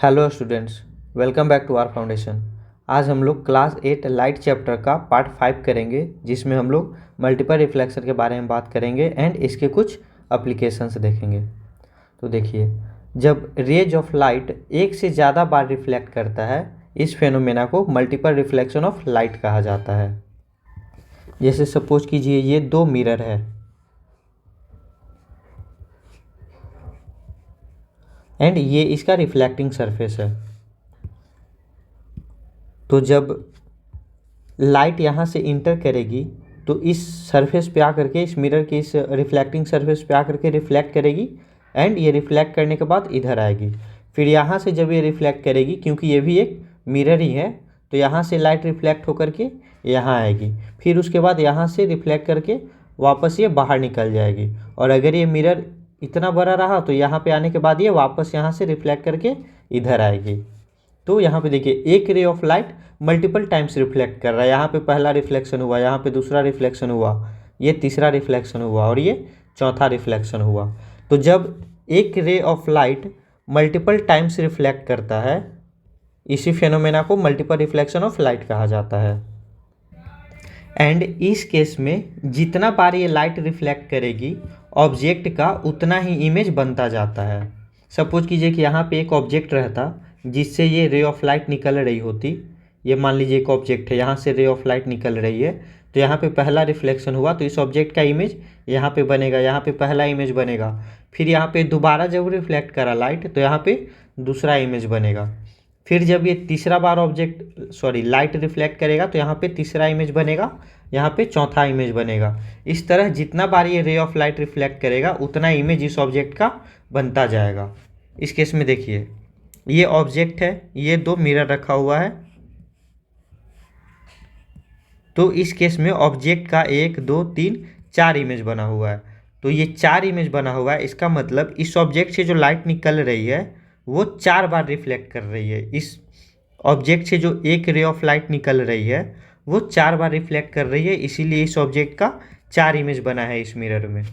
Hello students, welcome back to our foundation. आज हम लोग क्लास 8 लाइट चैप्टर का पार्ट 5 करेंगे, जिसमें हम लोग मल्टीपल रिफ्लेक्शन के बारे में बात करेंगे एंड इसके कुछ एप्लीकेशंस देखेंगे। तो देखिए, जब रेज ऑफ लाइट एक से ज़्यादा बार रिफ्लेक्ट करता है, इस फेनोमेना को मल्टीपल रिफ्लेक्शन ऑफ लाइट कहा जाता है। जैसे सपोज कीजिए ये दो मिरर है एंड ये इसका रिफ्लेक्टिंग सरफेस है। तो जब लाइट यहाँ से इंटर करेगी तो इस सरफेस पे आकर के, इस मिरर के इस रिफ्लेक्टिंग सरफेस पे आकर के रिफ्लेक्ट करेगी एंड ये रिफ्लेक्ट करने के बाद इधर आएगी। फिर यहाँ से जब ये रिफ्लेक्ट करेगी, क्योंकि ये भी एक मिरर ही है, तो यहाँ से लाइट रिफ्लेक्ट होकर के यहाँ आएगी। फिर उसके बाद यहाँ से रिफ्लेक्ट करके वापस ये बाहर निकल जाएगी। और अगर ये मिरर इतना बड़ा रहा तो यहाँ पे आने के बाद ये वापस यहाँ से रिफ्लेक्ट करके इधर आएगी। तो यहाँ पे देखिए, एक ray of light multiple times reflect कर रहा है। यहाँ पे पहला रिफ्लेक्शन हुआ, यहाँ पे दूसरा रिफ्लेक्शन हुआ, ये तीसरा रिफ्लेक्शन हुआ और ये चौथा रिफ्लेक्शन हुआ। तो जब एक ray of light multiple times reflect करता है, इसी फेनोमेना को मल्टीपल रिफ्लेक्शन ऑफ लाइट कहा जाता है। एंड इस केस में जितना बार ये लाइट रिफ्लेक्ट करेगी, ऑब्जेक्ट का उतना ही इमेज बनता जाता है। सपोज कीजिए कि यहाँ पे एक ऑब्जेक्ट रहता जिससे ये रे ऑफ लाइट निकल रही होती। ये मान लीजिए एक ऑब्जेक्ट है, यहाँ से रे ऑफ लाइट निकल रही है, तो यहाँ पे पहला रिफ्लेक्शन हुआ तो इस ऑब्जेक्ट का इमेज यहाँ पे बनेगा, यहाँ पे पहला इमेज बनेगा। फिर यहाँ पे दोबारा जब रिफ्लेक्ट करा लाइट तो यहाँ पे दूसरा इमेज बनेगा। फिर जब ये तीसरा बार लाइट रिफ्लेक्ट करेगा तो यहाँ पे तीसरा इमेज बनेगा, यहाँ पे चौथा इमेज बनेगा। इस तरह जितना बार ये रे ऑफ लाइट रिफ्लेक्ट करेगा उतना इमेज इस ऑब्जेक्ट का बनता जाएगा। इस केस में देखिए, ये ऑब्जेक्ट है, ये दो मिरर रखा हुआ है। तो इस केस में ऑब्जेक्ट का 1 2 3 4 इमेज बना हुआ है। तो ये 4 इमेज बना हुआ है, इसका मतलब इस ऑब्जेक्ट से जो लाइट निकल रही है वो 4 बार रिफ्लेक्ट कर रही है। इस ऑब्जेक्ट से जो एक रे ऑफ लाइट निकल रही है वो 4 बार रिफ्लेक्ट कर रही है, इसीलिए इस ऑब्जेक्ट का 4 इमेज बना है इस मिरर में।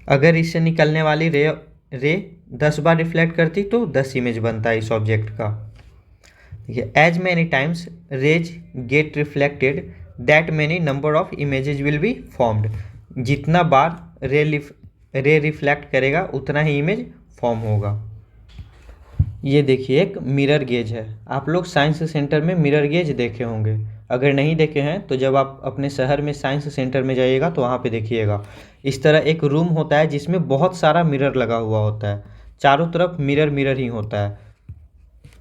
अगर इससे निकलने वाली रे 10 बार रिफ्लेक्ट करती तो 10 इमेज बनता है इस ऑब्जेक्ट का। देखिए, as many times rays get reflected that many number of images will be formed. जितना बार रे रिफ्लेक्ट करेगा उतना ही इमेज फॉर्म होगा। ये देखिए, एक मिरर गेज है। आप लोग साइंस सेंटर में मिरर गेज देखे होंगे। अगर नहीं देखे हैं तो जब आप अपने शहर में साइंस सेंटर में जाइएगा तो वहाँ पे देखिएगा। इस तरह एक रूम होता है जिसमें बहुत सारा मिरर लगा हुआ होता है, चारों तरफ मिरर मिरर ही होता है।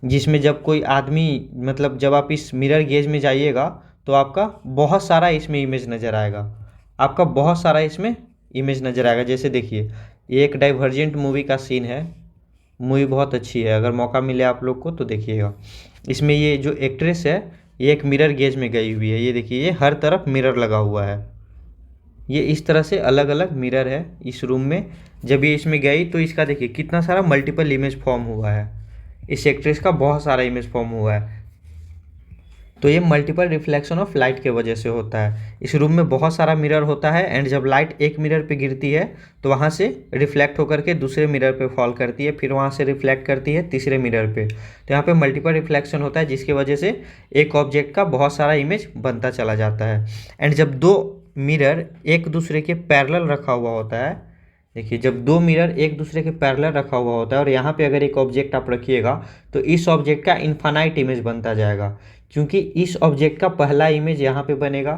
जिसमें जब कोई आदमी, मतलब जब आप इस मिरर गेज में जाइएगा तो आपका बहुत सारा इसमें इमेज नज़र आएगा, आपका बहुत सारा इसमें इमेज नज़र आएगा। जैसे देखिए, ये एक डाइवर्जेंट मूवी का सीन है। मूवी बहुत अच्छी है, अगर मौका मिले आप लोग को तो देखिएगा। इसमें ये जो एक्ट्रेस है ये एक मिरर गेज में गई हुई है। ये देखिए, ये हर तरफ मिरर लगा हुआ है। ये इस तरह से अलग अलग मिरर है इस रूम में। जब ये इसमें गई तो इसका देखिए कितना सारा मल्टीपल इमेज फॉर्म हुआ है। इस एक्ट्रेस का बहुत सारा इमेज फॉर्म हुआ है। तो ये मल्टीपल रिफ्लेक्शन ऑफ लाइट के वजह से होता है। इस रूम में बहुत सारा मिरर होता है एंड जब लाइट एक मिरर पे गिरती है तो वहाँ से रिफ्लेक्ट होकर के दूसरे मिरर पे फॉल करती है, फिर वहाँ से रिफ्लेक्ट करती है तीसरे मिरर पे। तो यहाँ पे मल्टीपल रिफ्लेक्शन होता है, जिसकी वजह से एक ऑब्जेक्ट का बहुत सारा इमेज बनता चला जाता है। एंड जब दो मिरर एक दूसरे के पैरेलल रखा हुआ होता है, देखिए जब दो मिरर एक दूसरे के पैरेलल रखा हुआ होता है और यहाँ पे अगर एक ऑब्जेक्ट आप रखिएगा तो इस ऑब्जेक्ट का इन्फानाइट इमेज बनता जाएगा, क्योंकि इस ऑब्जेक्ट का पहला इमेज यहाँ पे बनेगा,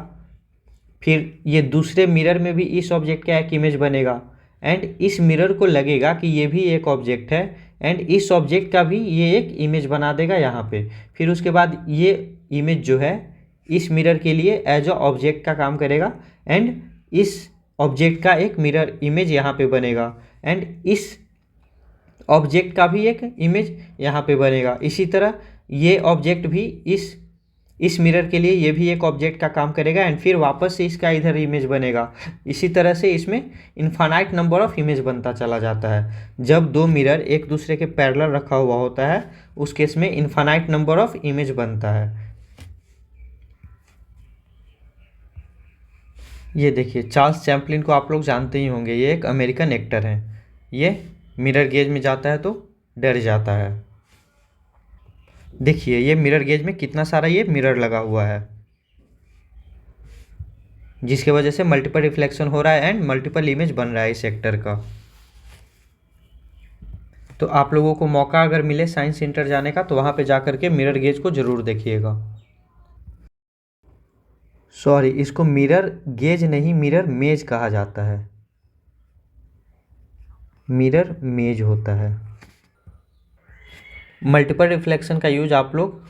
फिर ये दूसरे मिरर में भी इस ऑब्जेक्ट का एक इमेज बनेगा एंड इस मिरर को लगेगा कि ये भी एक ऑब्जेक्ट है एंड इस ऑब्जेक्ट का भी ये एक इमेज बना देगा यहाँ पे। फिर उसके बाद ये इमेज जो है इस मिरर के लिए एज अ ऑब्जेक्ट का काम करेगा एंड इस ऑब्जेक्ट का एक मिरर इमेज यहाँ पे बनेगा एंड इस ऑब्जेक्ट का भी एक इमेज यहाँ पे बनेगा। इसी तरह ये ऑब्जेक्ट भी इस मिरर के लिए ये भी एक ऑब्जेक्ट का काम करेगा एंड फिर वापस से इसका इधर इमेज बनेगा। इसी तरह से इसमें इन्फानाइट नंबर ऑफ इमेज बनता चला जाता है। जब दो मिरर एक दूसरे के पैरेलल रखा हुआ होता है उस केस में इन्फानाइट नंबर ऑफ इमेज बनता है। ये देखिए, चार्ल्स चैपलिन को आप लोग जानते ही होंगे। ये एक अमेरिकन एक्टर हैं। ये मिरर गेज में जाता है तो डर जाता है। देखिए ये मिरर गेज में कितना सारा ये मिरर लगा हुआ है, जिसके वजह से मल्टीपल रिफ्लेक्शन हो रहा है एंड मल्टीपल इमेज बन रहा है इस सेक्टर का। तो आप लोगों को मौका अगर मिले साइंस सेंटर जाने का तो वहाँ पे जा करके मिरर गेज को ज़रूर देखिएगा। सॉरी, इसको मिरर गेज नहीं मिरर मेज कहा जाता है, मिरर मेज होता है। मल्टीपल रिफ्लेक्शन का यूज आप लोग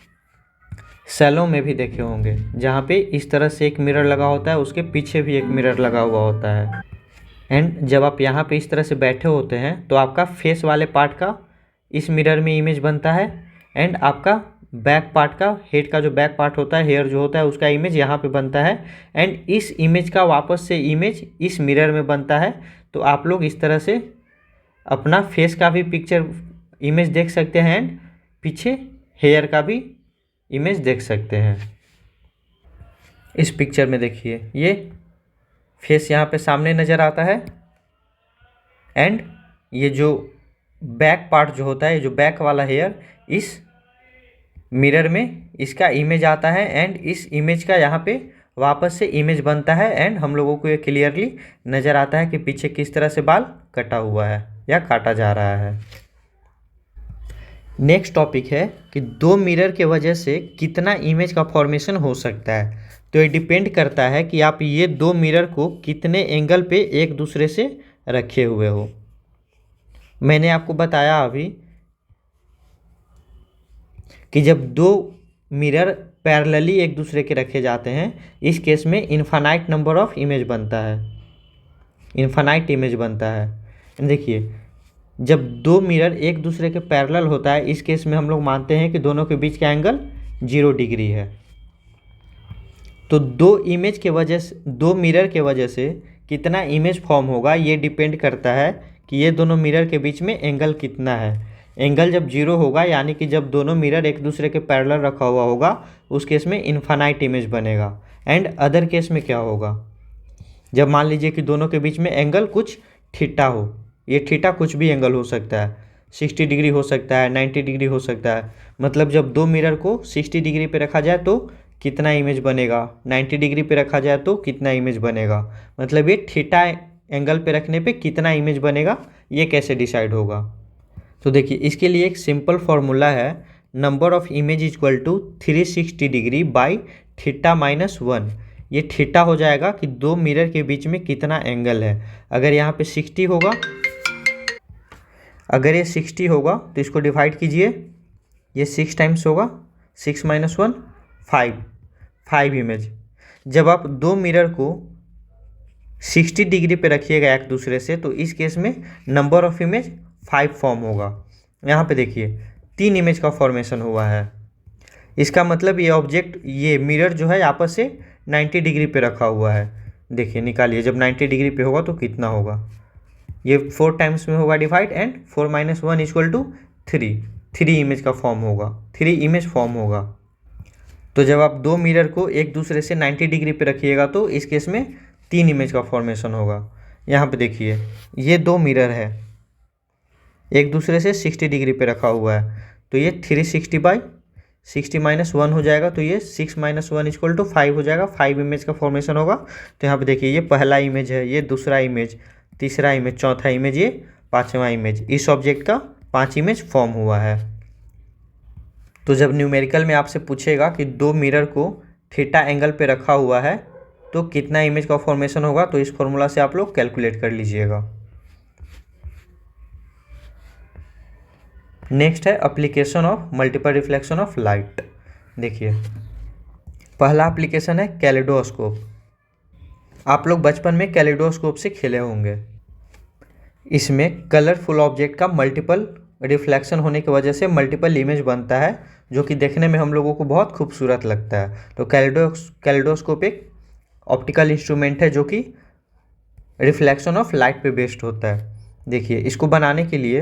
सेलों में भी देखे होंगे, जहाँ पे इस तरह से एक मिरर लगा होता है, उसके पीछे भी एक मिरर लगा हुआ होता है। एंड जब आप यहाँ पे इस तरह से बैठे होते हैं तो आपका फेस वाले पार्ट का इस मिरर में इमेज बनता है एंड आपका बैक पार्ट का, हेड का जो बैक पार्ट होता है, हेयर जो होता है, उसका इमेज यहाँ पे बनता है एंड इस इमेज का वापस से इमेज इस मिरर में बनता है। तो आप लोग इस तरह से अपना फेस का भी पिक्चर इमेज देख सकते हैं एंड पीछे हेयर का भी इमेज देख सकते हैं। इस पिक्चर में देखिए ये फेस यहाँ पे सामने नज़र आता है एंड ये जो बैक पार्ट जो होता है, जो बैक वाला हेयर, इस मिरर में इसका इमेज आता है एंड इस इमेज का यहाँ पे वापस से इमेज बनता है एंड हम लोगों को ये क्लियरली नज़र आता है कि पीछे किस तरह से बाल कटा हुआ है या काटा जा रहा है। नेक्स्ट टॉपिक है कि दो मिरर के वजह से कितना इमेज का फॉर्मेशन हो सकता है। तो ये डिपेंड करता है कि आप ये दो मिरर को कितने एंगल पे एक दूसरे से रखे हुए हो। मैंने आपको बताया अभी कि जब दो मिरर पैरेलली एक दूसरे के रखे जाते हैं, इस केस में इन्फानाइट नंबर ऑफ इमेज बनता है, इन्फानाइट इमेज बनता है। देखिए जब दो मिरर एक दूसरे के पैरेलल होता है, इस केस में हम लोग मानते हैं कि दोनों के बीच का एंगल 0 डिग्री है। तो दो मिरर के वजह से कितना इमेज फॉर्म होगा ये डिपेंड करता है कि ये दोनों मिरर के बीच में एंगल कितना है। एंगल जब 0 होगा, यानी कि जब दोनों मिरर एक दूसरे के पैरेलल रखा हुआ होगा, उस केस में इन्फानाइट इमेज बनेगा। एंड अदर केस में क्या होगा, जब मान लीजिए कि दोनों के बीच में एंगल कुछ थीटा हो, ये थीटा कुछ भी एंगल हो सकता है, 60 डिग्री हो सकता है, 90 डिग्री हो सकता है। मतलब जब दो मिरर को 60 डिग्री पे रखा जाए तो कितना इमेज बनेगा, 90 डिग्री पे रखा जाए तो कितना इमेज बनेगा, मतलब ये थीटा एंगल पे रखने पे कितना इमेज बनेगा, ये कैसे डिसाइड होगा। तो देखिए इसके लिए एक सिंपल फार्मूला है, number of image equal to 360 degree by theta minus 1। ये थीटा हो जाएगा कि दो मिरर के बीच में कितना एंगल है। अगर यहाँ पे 60 होगा, अगर ये 60 होगा तो इसको डिवाइड कीजिए, ये 6 टाइम्स होगा, 6 माइनस 1 5 इमेज। जब आप दो मिरर को 60 डिग्री पे रखिएगा एक दूसरे से, तो इस केस में नंबर ऑफ इमेज 5 फॉर्म होगा। यहाँ पे देखिए 3 इमेज का फॉर्मेशन हुआ है। इसका मतलब ये ऑब्जेक्ट, ये मिरर जो है आपस से 90 डिग्री पे रखा हुआ है। देखिए निकालिए, जब 90 डिग्री पे होगा तो कितना होगा, ये 4 टाइम्स में होगा divide and 4 minus 1 equal to 3 image का फॉर्म होगा, 3 इमेज फॉर्म होगा। तो जब आप दो मिरर को एक दूसरे से 90 डिग्री पे रखिएगा तो इस केस में 3 इमेज का फॉर्मेशन होगा। यहाँ पे देखिए ये दो मिरर है, एक दूसरे से 60 डिग्री पे रखा हुआ है, तो ये 360 बाई 60 माइनस 1 हो जाएगा, तो ये 6 माइनस 1 इक्वल टू 5 हो जाएगा, 5 इमेज का फॉर्मेशन होगा। तो यहाँ पे देखिए ये पहला इमेज है, ये दूसरा इमेज, तीसरा इमेज, चौथा इमेज, ये पाँचवा इमेज। इस ऑब्जेक्ट का 5 इमेज फॉर्म हुआ है। तो जब न्यूमेरिकल में आपसे पूछेगा कि दो मिरर को थीटा एंगल पे रखा हुआ है तो कितना इमेज का फॉर्मेशन होगा, तो इस फॉर्मूला से आप लोग कैलकुलेट कर लीजिएगा। नेक्स्ट है application of multiple reflection of light. देखिए पहला एप्लीकेशन है कैलेडोस्कोप। आप लोग बचपन में कैलेडोस्कोप से खेले होंगे। इसमें कलरफुल ऑब्जेक्ट का मल्टीपल रिफ्लेक्शन होने की वजह से मल्टीपल इमेज बनता है, जो कि देखने में हम लोगों को बहुत खूबसूरत लगता है। तो कैलेडोस्कोप एक ऑप्टिकल इंस्ट्रूमेंट है जो कि रिफ्लेक्शन ऑफ लाइट पे बेस्ड होता है। देखिए इसको बनाने के लिए,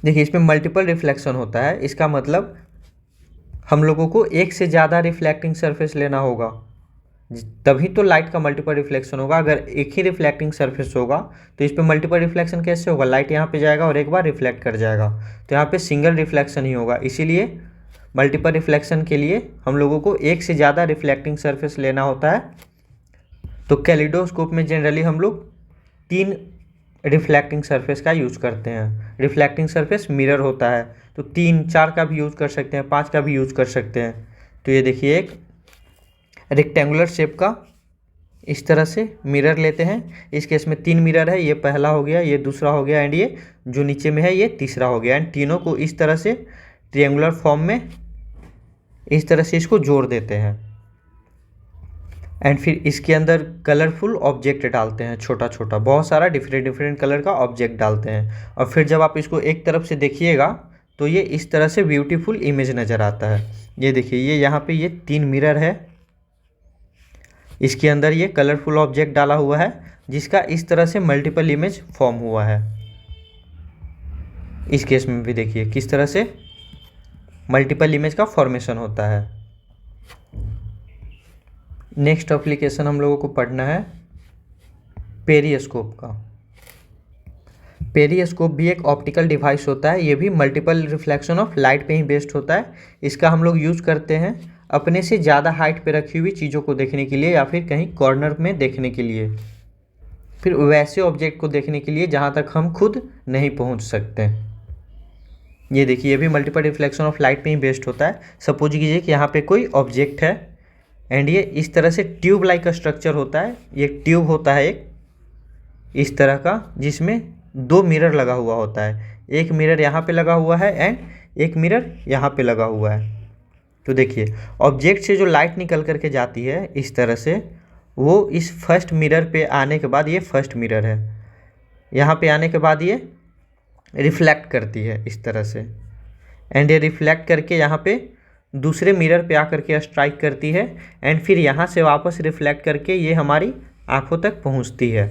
देखिए इसमें मल्टीपल रिफ्लेक्शन होता है, इसका मतलब हम लोगों को एक से ज़्यादा रिफ्लेक्टिंग सरफेस लेना होगा। तभी तो लाइट का मल्टीपल रिफ्लेक्शन होगा। अगर एक ही रिफ्लेक्टिंग सरफेस होगा तो इस पर मल्टीपल रिफ्लेक्शन कैसे होगा? लाइट यहाँ पे जाएगा और एक बार रिफ्लेक्ट कर जाएगा, तो यहाँ पे सिंगल रिफ्लेक्शन ही होगा। इसीलिए मल्टीपल रिफ्लेक्शन के लिए हम लोगों को एक से ज़्यादा रिफ्लेक्टिंग सरफेस लेना होता है। तो कैलिडोस्कोप में जनरली हम लोग 3 रिफ्लेक्टिंग सरफेस का यूज़ करते हैं। रिफ्लेक्टिंग सरफेस मिरर होता है, तो 3 4 का भी यूज़ कर सकते हैं, 5 का भी यूज़ कर सकते हैं। तो ये देखिए एक रेक्टेंगुलर शेप का इस तरह से मिरर लेते हैं। इस केस में 3 मिरर है, ये पहला हो गया, ये दूसरा हो गया, एंड ये जो नीचे में है ये तीसरा हो गया। एंड तीनों को इस तरह से ट्रायंगुलर फॉर्म में इस तरह से इसको जोड़ देते हैं। एंड फिर इसके अंदर कलरफुल ऑब्जेक्ट डालते हैं, छोटा छोटा बहुत सारा डिफरेंट कलर का ऑब्जेक्ट डालते हैं। और फिर जब आप इसको एक तरफ से देखिएगा तो ये इस तरह से ब्यूटीफुल इमेज नज़र आता है। ये देखिए, ये यहाँ पे ये 3 मिरर है, इसके अंदर ये कलरफुल ऑब्जेक्ट डाला हुआ है जिसका इस तरह से मल्टीपल इमेज फॉर्म हुआ है। इस केस में भी देखिए किस तरह से मल्टीपल इमेज का फॉर्मेशन होता है। नेक्स्ट एप्लीकेशन हम लोगों को पढ़ना है पेरिस्कोप का। पेरिस्कोप भी एक ऑप्टिकल डिवाइस होता है, ये भी मल्टीपल रिफ्लेक्शन ऑफ लाइट पे ही बेस्ड होता है। इसका हम लोग यूज़ करते हैं अपने से ज़्यादा हाइट पे रखी हुई चीज़ों को देखने के लिए, या फिर कहीं कॉर्नर में देखने के लिए, फिर वैसे ऑब्जेक्ट को देखने के लिए जहाँ तक हम खुद नहीं पहुँच सकते। ये देखिए, ये भी मल्टीपल रिफ्लेक्शन ऑफ लाइट पे ही बेस्ड होता है। सपोज कीजिए कि यहाँ पे कोई ऑब्जेक्ट है एंड ये इस तरह से ट्यूब लाइक स्ट्रक्चर होता है। ये ट्यूब होता है एक इस तरह का, जिसमें 2 मिरर लगा हुआ होता है। एक मिरर यहाँ पे लगा हुआ है एंड एक मिरर यहाँ पे लगा हुआ है। तो देखिए, ऑब्जेक्ट से जो लाइट निकल करके जाती है इस तरह से, वो इस फर्स्ट मिरर पे आने के बाद, ये फर्स्ट मिरर है, यहाँ पे आने के बाद ये रिफ्लेक्ट करती है इस तरह से। एंड ये रिफ्लेक्ट करके यहाँ पे दूसरे मिरर पे आकर के स्ट्राइक करती है एंड फिर यहाँ से वापस रिफ्लेक्ट करके ये हमारी आँखों तक पहुँचती है।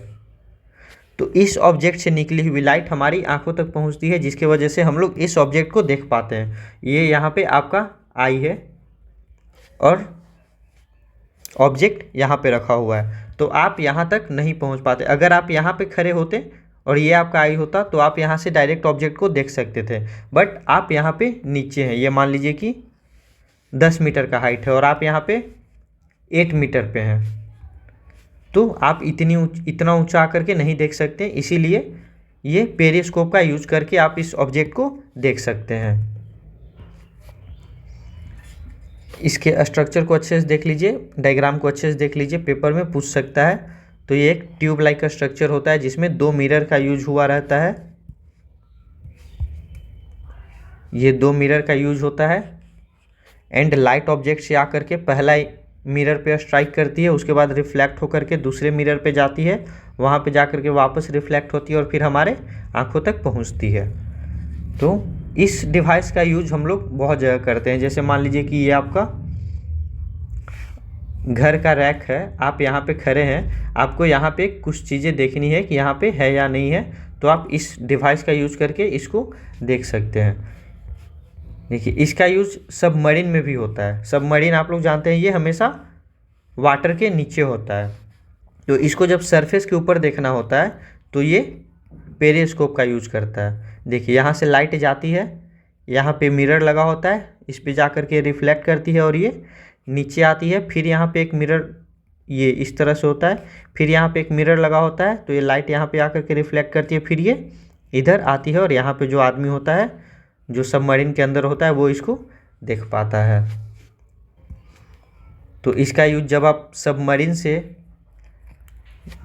तो इस ऑब्जेक्ट से निकली हुई लाइट हमारी आँखों तक पहुँचती है, जिसके वजह से हम लोग इस ऑब्जेक्ट को देख पाते हैं। ये यहाँ पे आपका आई है और ऑब्जेक्ट यहाँ पे रखा हुआ है, तो आप यहाँ तक नहीं पहुँच पाते। अगर आप यहाँ पे खड़े होते और ये आपका आई होता तो आप यहाँ से डायरेक्ट ऑब्जेक्ट को देख सकते थे, बट आप यहाँ पे नीचे हैं। ये मान लीजिए कि 10 मीटर का हाइट है और आप यहाँ पे 8 मीटर पे हैं, तो आप इतना ऊंचा आकर के नहीं देख सकते। इसीलिए ये पेरिस्कोप का यूज करके आप इस ऑब्जेक्ट को देख सकते हैं। इसके स्ट्रक्चर को अच्छे से देख लीजिए, डायग्राम को अच्छे से देख लीजिए, पेपर में पूछ सकता है। तो ये एक ट्यूब लाइक का स्ट्रक्चर होता है जिसमें 2 मिरर का यूज हुआ रहता है। ये 2 मिरर का यूज होता है एंड लाइट ऑब्जेक्ट से आकर के पहला मिरर पे स्ट्राइक करती है, उसके बाद रिफ्लेक्ट होकर के दूसरे मिरर पे जाती है, वहाँ पे जाकर के वापस रिफ्लेक्ट होती है और फिर हमारे आँखों तक पहुँचती है। तो इस डिवाइस का यूज हम लोग बहुत जगह करते हैं। जैसे मान लीजिए कि ये आपका घर का रैक है, आप यहाँ पे खड़े हैं, आपको यहाँ पे कुछ चीज़ें देखनी है कि यहाँ पे है या नहीं है, तो आप इस डिवाइस का यूज़ करके इसको देख सकते हैं। देखिए, इसका यूज़ सबमरीन में भी होता है। सबमरीन आप लोग जानते हैं ये हमेशा वाटर के नीचे होता है, तो इसको जब सरफेस के ऊपर देखना होता है तो ये पेरिस्कोप का यूज करता है। देखिए, यहाँ से लाइट जाती है, यहाँ पे मिरर लगा होता है, इस पे जा कर के रिफ्लेक्ट करती है और ये नीचे आती है। फिर यहाँ पे एक मिरर ये इस तरह से होता है, फिर यहाँ पे एक मिरर लगा होता है, तो ये लाइट यहाँ पे आकर के रिफ्लेक्ट करती है, फिर ये इधर आती है और यहाँ पे जो आदमी होता है, जो सबमरीन के अंदर होता है, वो इसको देख पाता है। तो इसका यूज जब आप सबमरीन से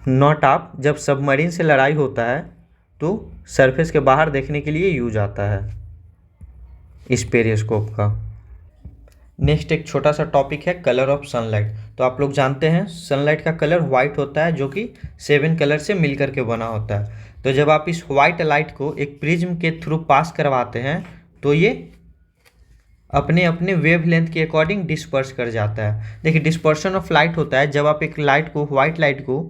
जब सबमरीन से लड़ाई होता है तो सरफेस के बाहर देखने के लिए यूज आता है इस पेरिस्कोप का। नेक्स्ट एक छोटा सा टॉपिक है कलर ऑफ सनलाइट। तो आप लोग जानते हैं सनलाइट का कलर वाइट होता है, जो कि 7 कलर से मिल करके बना होता है। तो जब आप इस वाइट लाइट को एक प्रिज्म के थ्रू पास करवाते हैं तो ये अपने अपने वेवलेंथ के अकॉर्डिंग डिस्पर्स कर जाता है। देखिए, डिस्पर्शन ऑफ लाइट होता है जब आप एक लाइट को, वाइट लाइट को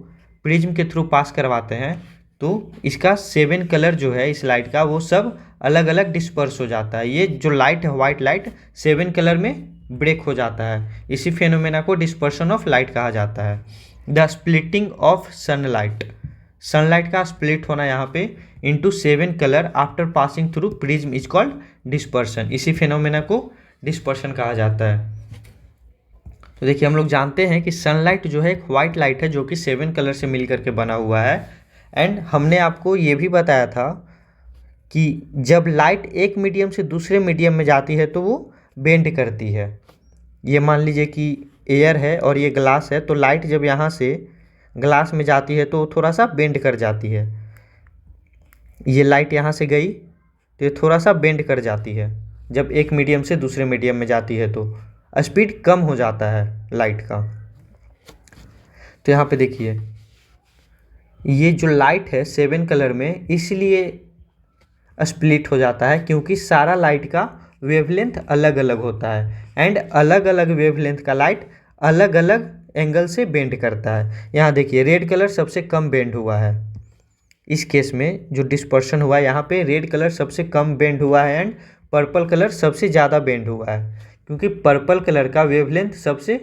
प्रिज्म के थ्रू पास करवाते हैं तो इसका 7 कलर जो है इस लाइट का, वो सब अलग अलग डिस्पर्स हो जाता है। ये जो लाइट है, वाइट लाइट, 7 कलर में ब्रेक हो जाता है। इसी फेनोमेना को डिस्पर्शन ऑफ लाइट कहा जाता है। The splitting of sunlight, sunlight का स्प्लिट होना यहाँ पे into 7 colour after passing through prism is called dispersion. इसी फेनोमेना को डिस्पर्शन कहा जाता है। तो देखिए हम लोग जानते हैं कि सनलाइट जो है एक वाइट लाइट है जो कि 7 कलर से मिल करके बना हुआ है। एंड हमने आपको ये भी बताया था कि जब लाइट एक मीडियम से दूसरे मीडियम में जाती है तो वो बेंड करती है। ये मान लीजिए कि एयर है और ये ग्लास है, तो लाइट जब यहाँ से ग्लास में जाती है तो थोड़ा सा बेंड कर जाती है। ये लाइट यहाँ से गई तो ये थोड़ा सा बेंड कर जाती है। जब एक मीडियम से दूसरे मीडियम में जाती है तो स्पीड कम हो जाता है लाइट का। तो यहाँ पे देखिए ये जो लाइट है 7 कलर में इसलिए स्प्लिट हो जाता है क्योंकि सारा लाइट का वेवलेंथ अलग अलग होता है। एंड अलग अलग वेवलेंथ का लाइट अलग अलग एंगल से बेंड करता है। यहाँ देखिए रेड कलर सबसे कम बेंड हुआ है। इस केस में जो डिस्पर्शन हुआ है यहाँ पे रेड कलर सबसे कम बेंड हुआ है एंड पर्पल कलर सबसे ज़्यादा बेंड हुआ है, क्योंकि पर्पल कलर का वेवलेंथ सबसे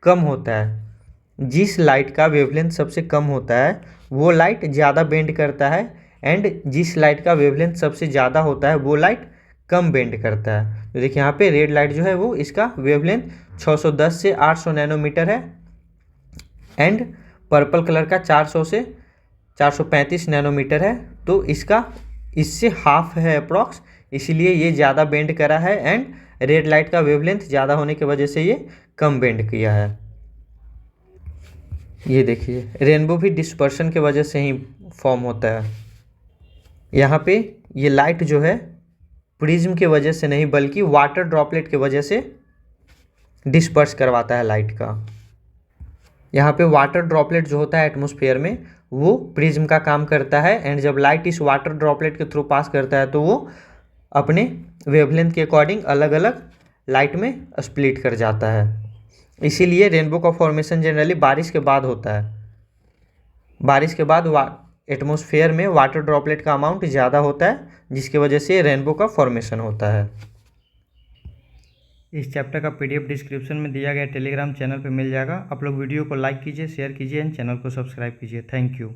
कम होता है। जिस लाइट का वेवलेंथ सबसे कम होता है वो लाइट ज़्यादा बेंड करता है एंड जिस लाइट का वेवलेंथ सबसे ज़्यादा होता है वो लाइट कम बेंड करता है। तो देखिए यहाँ पे रेड लाइट जो है वो इसका वेवलेंथ 610 से 800 नैनोमीटर है एंड पर्पल कलर का 400 से 435 नैनोमीटर है। तो इसका इससे हाफ है अप्रॉक्स, इसीलिए ये ज़्यादा बेंड करा है एंड रेड लाइट का वेवलेंथ ज़्यादा होने की वजह से ये कम बेंड किया है। ये देखिए रेनबो भी डिस्पर्शन के वजह से ही फॉर्म होता है। यहाँ पे ये लाइट जो है प्रिज्म के वजह से नहीं बल्कि वाटर ड्रॉपलेट के वजह से डिस्पर्स करवाता है लाइट का। यहाँ पे वाटर ड्रॉपलेट जो होता है एटमॉस्फेयर में वो प्रिज्म का काम करता है एंड जब लाइट इस वाटर ड्रॉपलेट के थ्रू पास करता है तो वो अपने वेवलेंथ के अकॉर्डिंग अलग अलग लाइट में स्प्लिट कर जाता है। इसीलिए रेनबो का फॉर्मेशन जनरली बारिश के बाद होता है। बारिश के बाद एटमॉस्फेयर में वाटर ड्रॉपलेट का अमाउंट ज़्यादा होता है जिसकी वजह से रेनबो का फॉर्मेशन होता है। इस चैप्टर का PDF डिस्क्रिप्शन में दिया गया टेलीग्राम चैनल पे मिल जाएगा। आप लोग वीडियो को लाइक कीजिए, शेयर कीजिए एंड चैनल को सब्सक्राइब कीजिए। Thank you.